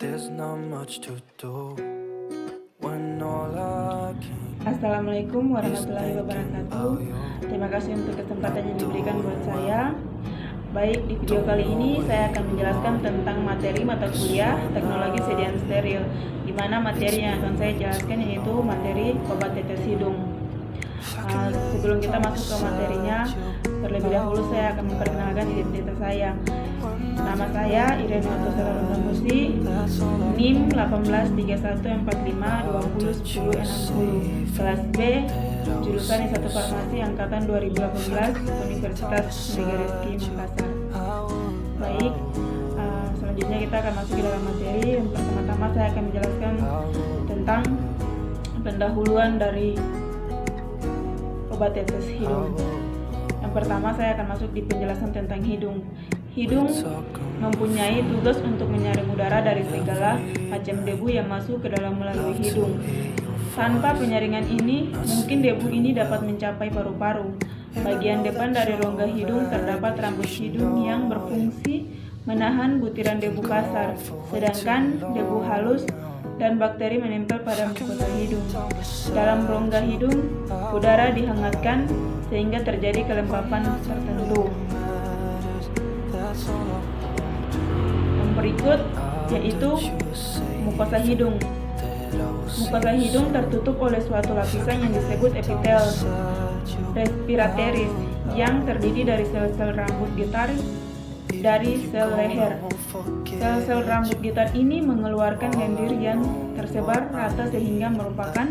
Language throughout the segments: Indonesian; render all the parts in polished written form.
There's not much to do when all I can Assalamualaikum is warahmatullahi thinking wabarakatuh. about you. Terima kasih untuk kesempatan yang diberikan buat saya. Baik, di video kali ini saya akan menjelaskan tentang materi mata kuliah teknologi sediaan steril, di mana materi yang akan saya jelaskan yaitu materi obat tetes hidung. Sebelum kita masuk ke materinya, terlebih dahulu saya akan memperkenalkan identitas saya. Nama saya Irene Otosela Rondamusi, NIM 183145201060, kelas B, jurusan S1 Farmasi angkatan 2018, Universitas Negeri Rizky Makassar. Baik, selanjutnya kita akan masuk ke dalam materi. Yang pertama-tama saya akan menjelaskan tentang pendahuluan dari obat tetes hidung. Yang pertama saya akan masuk di penjelasan tentang hidung. Hidung mempunyai tugas untuk menyaring udara dari segala macam debu yang masuk ke dalam melalui hidung. Tanpa penyaringan ini, mungkin debu ini dapat mencapai paru-paru. Bagian depan dari rongga hidung terdapat rambut hidung yang berfungsi menahan butiran debu kasar, sedangkan debu halus dan bakteri menempel pada mukosa hidung. Dalam rongga hidung, udara dihangatkan sehingga terjadi kelembapan tertentu. Yang berikut yaitu mukosa hidung. Mukosa hidung tertutup oleh suatu lapisan yang disebut epitel respiratoris yang terdiri dari sel-sel rambut gitar dari sel leher. Sel-sel rambut gitar ini mengeluarkan lendir yang tersebar rata sehingga merupakan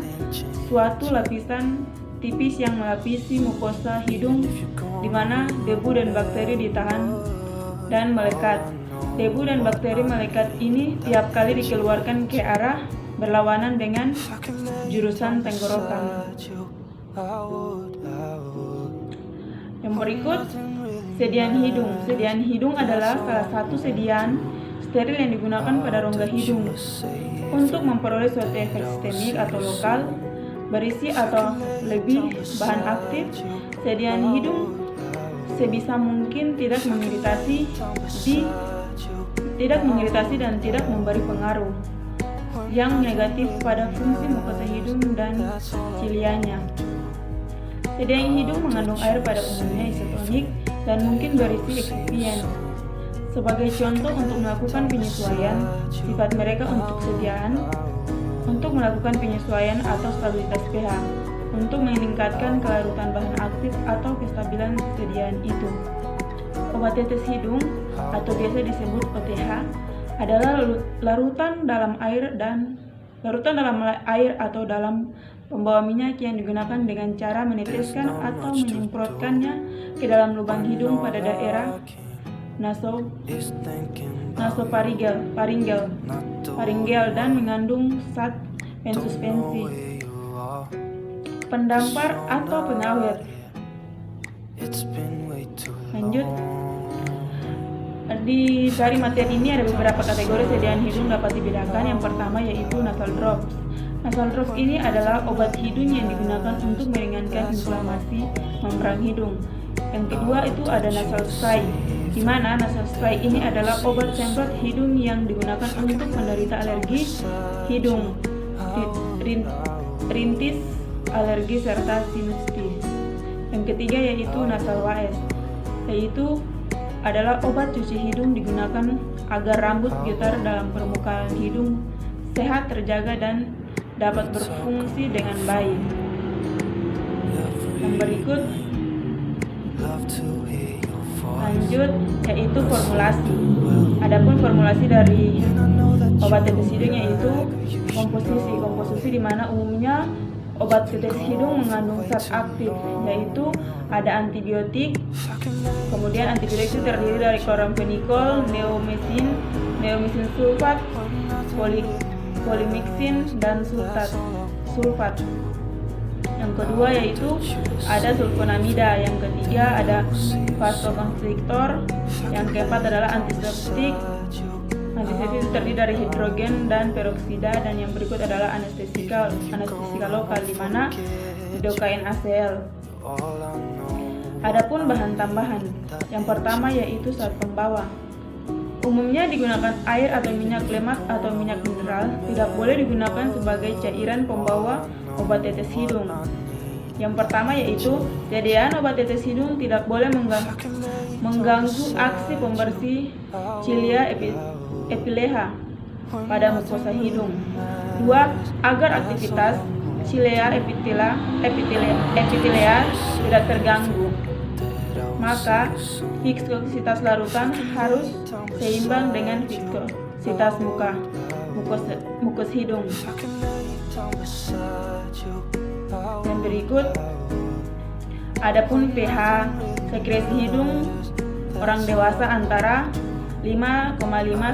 suatu lapisan tipis yang melapisi mukosa hidung di mana debu dan bakteri ditahan dan melekat. Debu dan bakteri melekat ini tiap kali dikeluarkan ke arah berlawanan dengan jurusan tenggorokan. Yang berikut, sediaan hidung. Sediaan hidung adalah salah satu sediaan steril yang digunakan pada rongga hidung untuk memperoleh suatu efek sistemik atau lokal berisi atau lebih bahan aktif. Sediaan hidung sebisa mungkin tidak mengiritasi dan tidak memberi pengaruh yang negatif pada fungsi mukosa hidung dan cilianya. Sediaan hidung mengandung air pada umumnya isotonik dan mungkin berisi eksipien. Sebagai contoh untuk melakukan penyesuaian sifat mereka untuk melakukan penyesuaian atau stabilitas pH, untuk meningkatkan kelarutan bahan aktif atau kestabilan sediaan itu. Obat tetes hidung atau biasa disebut OTH adalah larutan dalam air atau dalam pembawa minyak yang digunakan dengan cara meneteskan atau menyemprotkannya ke dalam lubang hidung pada daerah nasofaringel dan mengandung zat pensuspensi, pendampar atau pengawet. Lanjut, dari materi ini ada beberapa kategori sediaan hidung dapat dibedakan. Yang pertama yaitu nasal drops. Nasal drops ini adalah obat hidung yang digunakan untuk meringankan inflamasi membran hidung. Yang kedua itu ada nasal spray, di mana nasal spray ini adalah obat semprot hidung yang digunakan untuk penderita alergi hidung, rintis, alergi serta sinusitis. Yang ketiga yaitu nasal waes, yaitu adalah obat cuci hidung digunakan agar rambut gitar dalam permukaan hidung sehat, terjaga dan dapat berfungsi dengan baik. Yang berikut lanjut yaitu formulasi. Adapun formulasi dari obat tetes hidung yaitu komposisi di mana umumnya obat tetes hidung mengandung zat aktif, yaitu ada antibiotik. Kemudian antibiotik itu terdiri dari kloramfenikol, neomycin sulfat, polimyxin dan sulfat. Yang kedua yaitu ada sulfonamida. Yang ketiga ada vasokonstriktor. Yang keempat adalah antiseptik. Antiseptik itu terdiri dari hidrogen dan peroksida. Dan yang berikut adalah anestesika lokal, di mana lidocaine ACL. Adapun bahan tambahan, yang pertama yaitu zat pembawa. Umumnya digunakan air atau minyak lemak atau minyak mineral, tidak boleh digunakan sebagai cairan pembawa obat tetes hidung. Yang pertama yaitu sediaan obat tetes hidung tidak boleh mengganggu aksi pembersih cilia epileha pada mukosa hidung. 2. Agar aktivitas cilia epitelea tidak terganggu, maka viskositas larutan harus seimbang dengan viskositas mukus hidung. Yang berikut, adapun pH sekresi hidung orang dewasa antara 5,5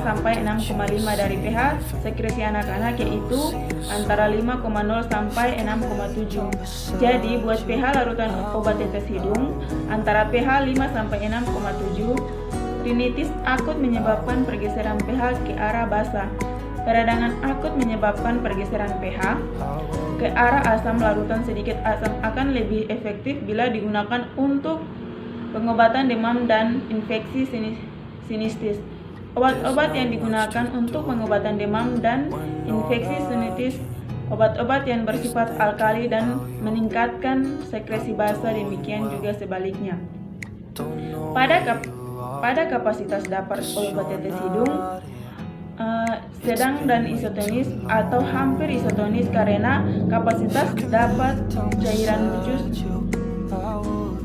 sampai 6,5 dari pH sekresi anak-anak yaitu antara 5,0 sampai 6,7. Jadi buat pH larutan obat tetes hidung antara pH 5 sampai 6,7. Rinitis akut menyebabkan pergeseran pH ke arah basa. Peradangan akut menyebabkan pergeseran pH ke arah asam. Larutan sedikit asam akan lebih efektif bila digunakan untuk pengobatan demam dan infeksi sinistis. Obat-obat yang digunakan untuk pengobatan demam dan infeksi sinistis, obat-obat yang bersifat alkali dan meningkatkan sekresi basa, demikian juga sebaliknya. Pada kapasitas dapur obat tetes hidung sedang dan isotonis atau hampir isotonis karena kapasitas dapat cairan jus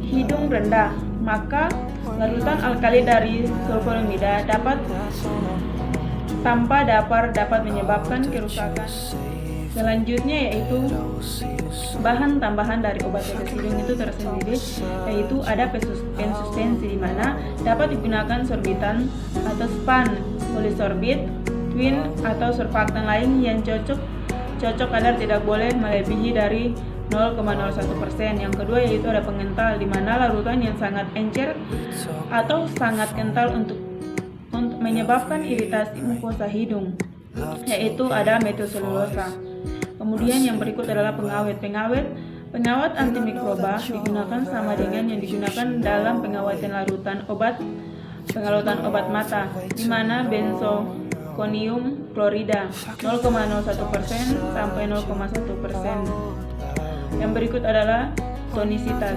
hidung rendah, maka larutan alkali dari sulfonamida tanpa dapat menyebabkan kerusakan. Selanjutnya yaitu bahan tambahan dari obat tetes hidung itu tersendiri, yaitu ada pensuspensi di mana dapat digunakan sorbitan atau span, polisorbit, twin atau surfaktan lain yang cocok kadar tidak boleh melebihi dari 0,01%. Yang kedua yaitu ada pengental, di mana larutan yang sangat encer atau sangat kental untuk menyebabkan iritasi mukosa hidung, yaitu ada metilselulosa. Kemudian yang berikut adalah pengawet antimikroba digunakan sama dengan yang digunakan dalam pengawatan larutan obat mata, di mana benzokonium klorida 0,01% sampai 0,1%. Yang berikut adalah tonisitas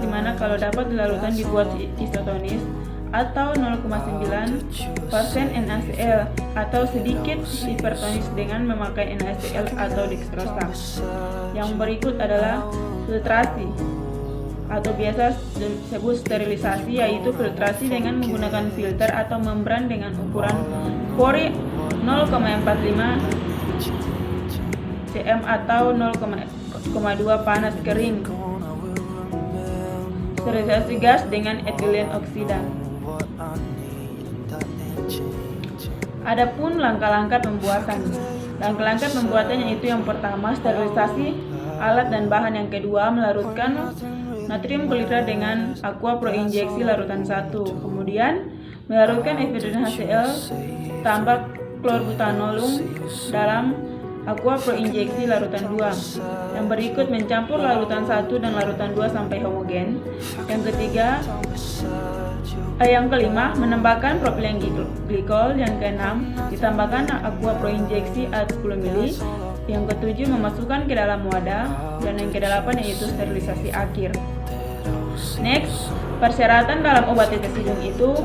di mana kalau dapat larutan dibuat isotonis atau 0,9% NaCl atau sedikit hipertonis dengan memakai NaCl atau dextrosa. Yang berikut adalah filtrasi atau biasa disebut sterilisasi, yaitu filtrasi dengan menggunakan filter atau membran dengan ukuran pori 0,45 cm atau 0,2 panas kering. Sterilisasi gas dengan etilen oksida. Adapun langkah-langkah pembuatan. Langkah-langkah pembuatannya itu yang pertama sterilisasi alat dan bahan, yang kedua melarutkan natrium klorida dengan aqua pro injeksi larutan 1, kemudian melarutkan ephedrine HCl tambah klorbutanolum dalam aqua pro injeksi larutan 2. Yang berikut mencampur larutan 1 dan larutan 2 sampai homogen. Yang kelima menambahkan propilen glikol. Yang keenam ditambahkan aqua pro injeksi 10 ml. Yang ketujuh memasukkan ke dalam wadah, dan yang kedelapan yaitu sterilisasi akhir. Next, persyaratan dalam obat tetes hidung itu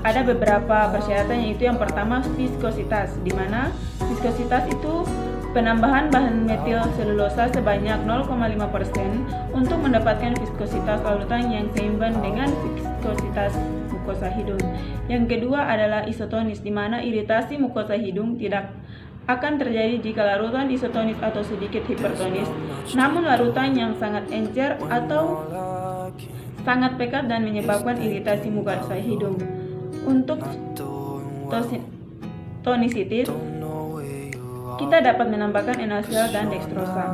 ada beberapa persyaratan, yaitu yang pertama viskositas, di mana viskositas itu penambahan bahan metil selulosa sebanyak 0,5% untuk mendapatkan viskositas larutan yang seimbang dengan viskositas mukosa hidung. Yang kedua adalah isotonis, di mana iritasi mukosa hidung tidak akan terjadi jika larutan isotonis atau sedikit hipertonis, namun larutan yang sangat encer atau sangat pekat dan menyebabkan iritasi mukosa hidung. Untuk tonisitis, kita dapat menambahkan NaCl dan dextrosa.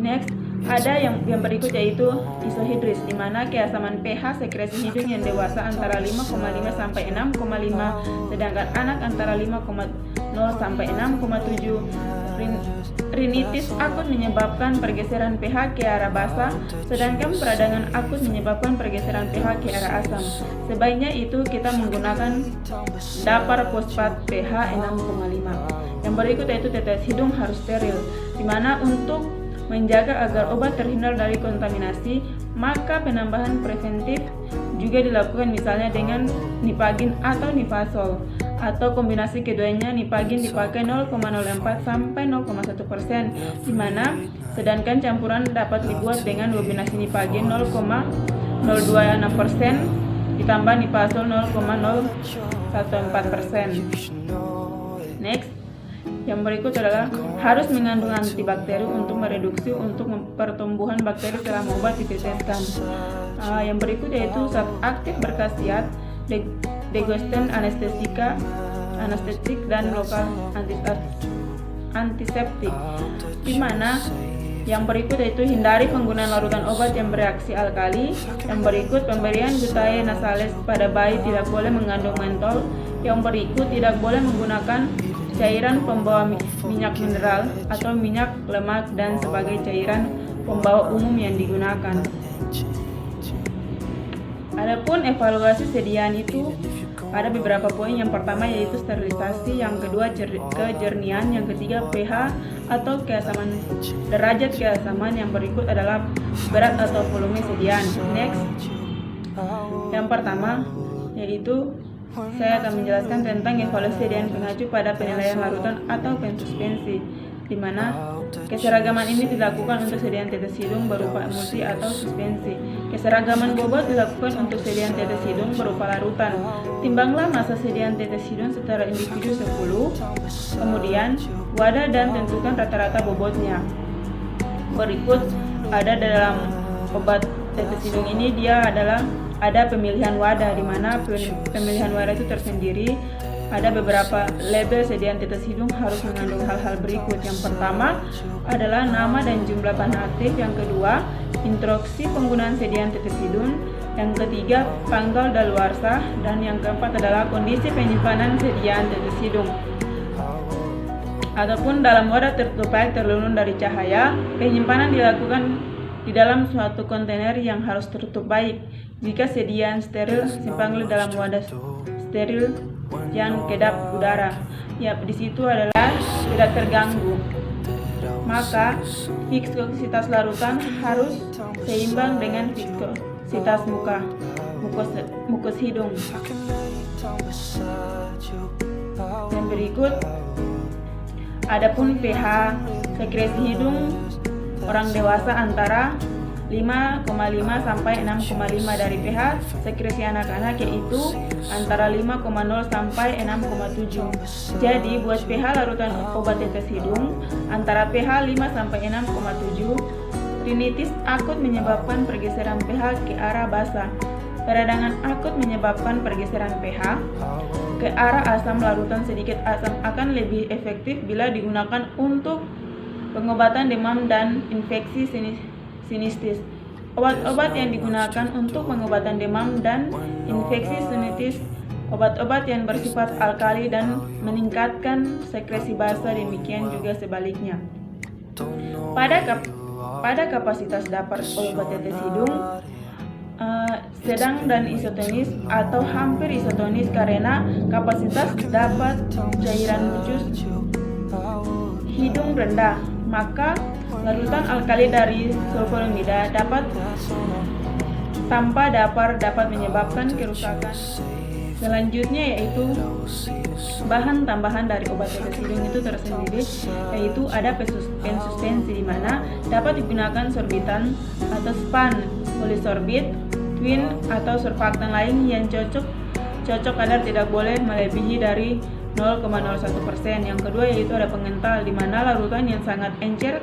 Next, ada yang berikut yaitu isohidris, di mana keasaman pH sekresi hidung yang dewasa antara 5,5 sampai 6,5, sedangkan anak antara 5,2 0 sampai 6,7. Rinitis akut menyebabkan pergeseran pH ke arah basa, sedangkan peradangan akut menyebabkan pergeseran pH ke arah asam. Sebaiknya itu kita menggunakan dapar fosfat pH 6,5. Yang berikut yaitu tetes hidung harus steril, di mana untuk menjaga agar obat terhindar dari kontaminasi, maka penambahan preventif juga dilakukan misalnya dengan nipagin atau nipasol, atau kombinasi keduanya. Nipagin dipakai 0,04 sampai 0,1%, di mana sedangkan campuran dapat dibuat dengan kombinasi nipagin 0,026% ditambah nipasol 0,014%. Next, yang berikut adalah harus mengandung antibakteri untuk mereduksi pertumbuhan bakteri selama obat diteteskan. Yang berikut yaitu zat aktif berkhasiat degosten anestetik dan lokal antiseptik, di mana yang berikut yaitu hindari penggunaan larutan obat yang bereaksi alkali. Yang berikut pemberian gutae nasales pada bayi tidak boleh mengandung mentol. Yang berikut tidak boleh menggunakan cairan pembawa minyak mineral atau minyak lemak dan sebagai cairan pembawa umum yang digunakan. Adapun evaluasi sediaan itu ada beberapa poin. Yang pertama yaitu sterilisasi, yang kedua kejernihan, yang ketiga pH atau keasaman, derajat keasaman, yang berikut adalah berat atau volume sediaan. Next, yang pertama yaitu saya akan menjelaskan tentang evaluasi sediaan pengacu pada penilaian larutan atau pensuspensi, di mana keseragaman ini dilakukan untuk sediaan tetes hidung berupa emulsi atau suspensi. Keseragaman bobot dilakukan untuk sediaan tetes hidung berupa larutan. Timbanglah massa sediaan tetes hidung secara individu 10, kemudian wadah dan tentukan rata-rata bobotnya. Berikut ada dalam obat tetes hidung ini ada pemilihan wadah, di mana pemilihan wadah itu tersendiri. Ada beberapa label sediaan tetes hidung harus mengandung hal-hal berikut. Yang pertama adalah nama dan jumlah bahan aktif. Yang kedua, instruksi penggunaan sediaan tetes hidung. Yang ketiga, tanggal daluarsa. Dan yang keempat adalah kondisi penyimpanan sediaan tetes hidung. Ataupun dalam wadah tertutup baik terlindung dari cahaya, penyimpanan dilakukan di dalam suatu kontainer yang harus tertutup baik. Jika sediaan steril, simpanlah dalam wadah steril yang kedap udara. Ya, di situ adalah tidak terganggu. Maka viskositas larutan harus seimbang dengan viskositas mukus hidung. Dan berikut adapun pH sekresi hidung orang dewasa antara 5,5 sampai 6,5 dari pH sekresi anak-anak yaitu antara 5,0 sampai 6,7. Jadi buat pH larutan obat tetes hidung antara pH 5 sampai 6,7. Rinitis akut menyebabkan pergeseran pH ke arah basa. Peradangan akut menyebabkan pergeseran pH ke arah asam. Larutan sedikit asam akan lebih efektif bila digunakan untuk pengobatan demam dan infeksi sinistis. Obat-obat yang digunakan untuk pengobatan demam dan infeksi sinistis, obat-obat yang bersifat alkali dan meningkatkan sekresi basa, demikian juga sebaliknya. Pada kapasitas dapar obat tetes hidung sedang dan isotonis atau hampir isotonis, karena kapasitas dapat cairan usus hidung rendah, maka larutan alkali dari sulfonamida tanpa dapar dapat menyebabkan kerusakan. Selanjutnya yaitu bahan tambahan dari obat tetes hidung itu tersendiri, yaitu ada pensuspensi, di mana dapat digunakan sorbitan atau span, polisorbit, twin atau surfaktan lain yang cocok kadar tidak boleh melebihi dari 0,01%. Yang kedua yaitu ada pengental, di mana larutan yang sangat encer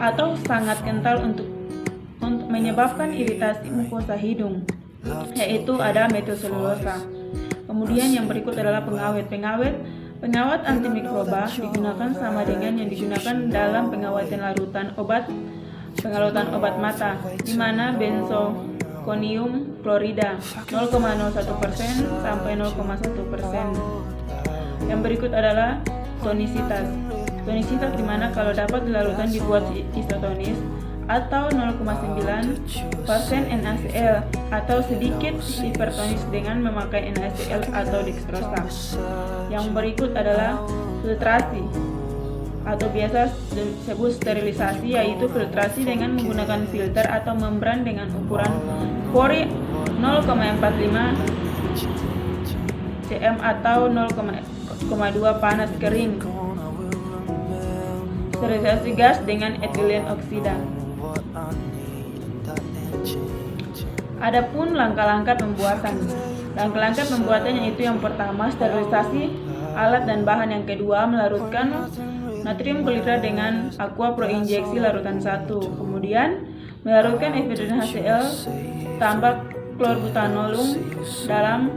atau sangat kental untuk menyebabkan iritasi mukosa hidung, yaitu ada metilselulosa. Kemudian yang berikut adalah pengawet antimikroba digunakan sama dengan yang digunakan dalam pengawatan larutan obat mata, di mana benzokonium klorida 0,01% sampai 0,1%. Yang berikut adalah tonisitas. Tonisitas dimana kalau dapat dilarutkan dibuat isotonis atau 0,9% NaCl atau sedikit hipertonis dengan memakai NaCl atau dextrosa. Yang berikut adalah filtrasi atau biasa disebut sterilisasi, yaitu filtrasi dengan menggunakan filter atau membran dengan ukuran pori 0,45 cm atau 0,2 panas kering. Sterilisasi gas dengan etilen oksida. Adapun langkah-langkah pembuatan. Langkah-langkah pembuatannya itu yang pertama sterilisasi alat dan bahan, yang kedua melarutkan natrium klorida dengan aqua pro injeksi larutan 1, kemudian melarutkan efedrin HCl tambah klorbutanolum dalam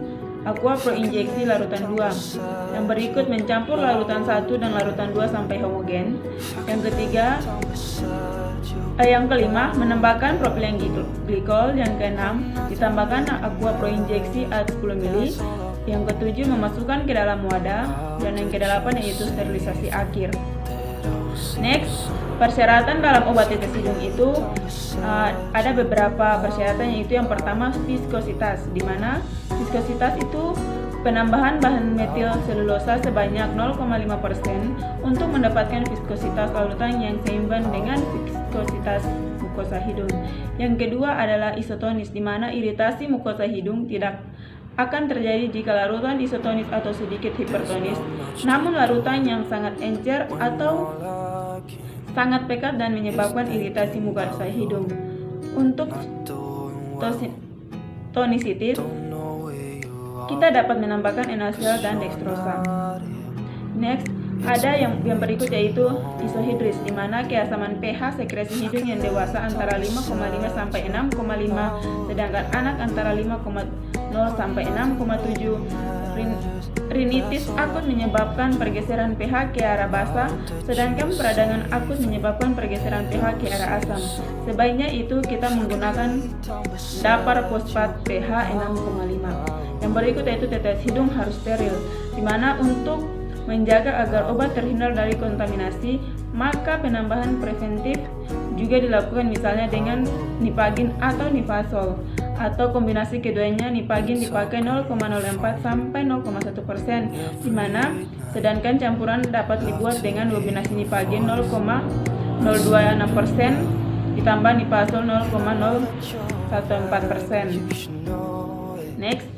aqua pro injeksi larutan 2. Yang berikut mencampur larutan 1 dan larutan 2 sampai homogen. Yang kelima menambahkan propilen glikol. Yang keenam ditambahkan aqua pro injeksi 10 ml. Yang ketujuh memasukkan ke dalam wadah, dan yang kedelapan yaitu sterilisasi akhir. Next, persyaratan dalam obat tetes hidung itu ada beberapa persyaratan, yaitu yang pertama viskositas, di mana viskositas itu penambahan bahan metil selulosa sebanyak 0,5% untuk mendapatkan viskositas larutan yang seimbang dengan viskositas mukosa hidung. Yang kedua adalah isotonis, di mana iritasi mukosa hidung tidak akan terjadi jika larutan isotonis atau sedikit hipertonis, namun larutan yang sangat encer atau sangat pekat dan menyebabkan iritasi mukosa hidung. Untuk tonisitis, kita dapat menambahkan NaCl dan dextrosa. Next, ada yang berikut yaitu isohidris, di mana keasaman pH sekresi hidung yang dewasa antara 5,5 sampai 6,5, sedangkan anak antara 5,0 sampai 6,7. Rinitis akut menyebabkan pergeseran pH ke arah basa, sedangkan peradangan akut menyebabkan pergeseran pH ke arah asam. Sebaiknya itu kita menggunakan dapar fosfat pH 6,5. Yang berikut yaitu tetes hidung harus steril, di mana untuk menjaga agar obat terhindar dari kontaminasi, maka penambahan preventif juga dilakukan, misalnya dengan nipagin atau nipasol, atau kombinasi keduanya. Nipagin dipakai 0,04 sampai 0,1%, di mana sedangkan campuran dapat dibuat dengan kombinasi nipagin 0,026% ditambah nipasol 0,014%. Next,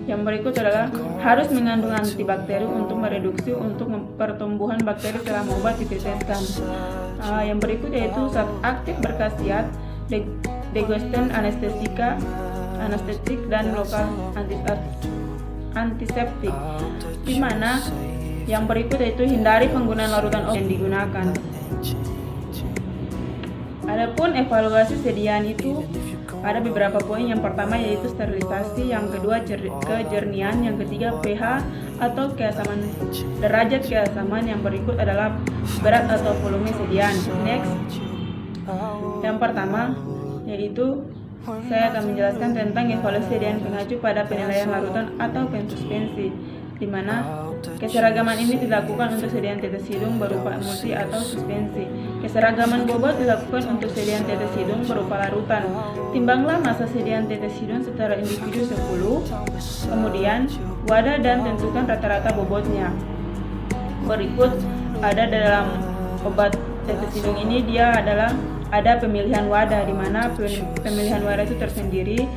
yang berikut adalah harus mengandung antibakteri untuk mereduksi untuk pertumbuhan bakteri selama obat diteteskan. Yang berikut yaitu zat aktif berkhasiat degosten anestetik dan lokal antiseptik, di mana yang berikut yaitu hindari penggunaan larutan obat yang digunakan. Adapun evaluasi sediaan itu ada beberapa poin. Yang pertama yaitu sterilisasi, yang kedua kejernihan, yang ketiga pH atau keasaman, derajat keasaman, yang berikut adalah berat atau volume sediaan. Next, yang pertama yaitu saya akan menjelaskan tentang evaluasi sediaan pengacu pada penilaian larutan atau pensuspensi, di mana keseragaman ini dilakukan untuk sediaan tetes hidung berupa emulsi atau suspensi. Keseragaman bobot dilakukan untuk sediaan tetes hidung berupa larutan. Timbanglah massa sediaan tetes hidung secara individu 10, kemudian wadah dan tentukan rata-rata bobotnya. Berikut ada dalam obat tetes hidung ini, dia adalah ada pemilihan wadah, di mana pemilihan wadah itu tersendiri.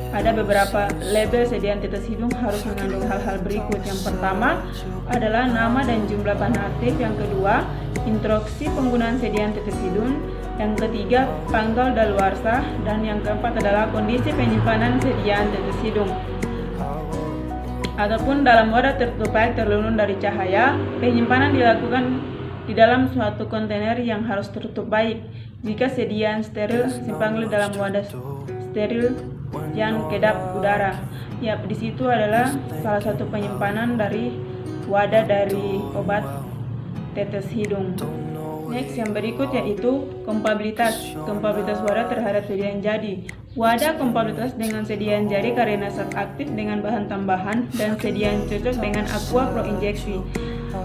Ada beberapa label sediaan tetes hidung harus mengandung hal-hal berikut. Yang pertama adalah nama dan jumlah bahan aktif. Yang kedua, instruksi penggunaan sediaan tetes hidung. Yang ketiga, tanggal daluarsa. Dan yang keempat adalah kondisi penyimpanan sediaan tetes hidung. Ataupun dalam wadah tertutup baik terlindung dari cahaya, penyimpanan dilakukan di dalam suatu kontainer yang harus tertutup baik. Jika sediaan steril, simpanlah dalam wadah steril yang kedap udara. Ya, di situ adalah salah satu penyimpanan dari wadah dari obat tetes hidung. Next, yang berikut yaitu kompatibilitas. Kompatibilitas wadah terhadap sediaan jadi. Wadah kompatibilitas dengan sediaan jadi karena zat aktif dengan bahan tambahan dan sediaan cocok dengan aqua pro injeksi.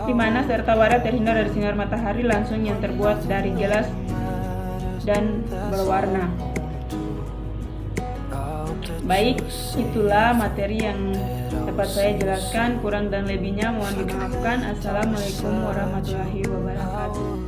di mana serta wadah terhindar dari sinar matahari langsung yang terbuat dari gelas dan berwarna. Baik, itulah materi yang dapat saya jelaskan. Kurang dan lebihnya mohon dimaafkan. Assalamualaikum warahmatullahi wabarakatuh.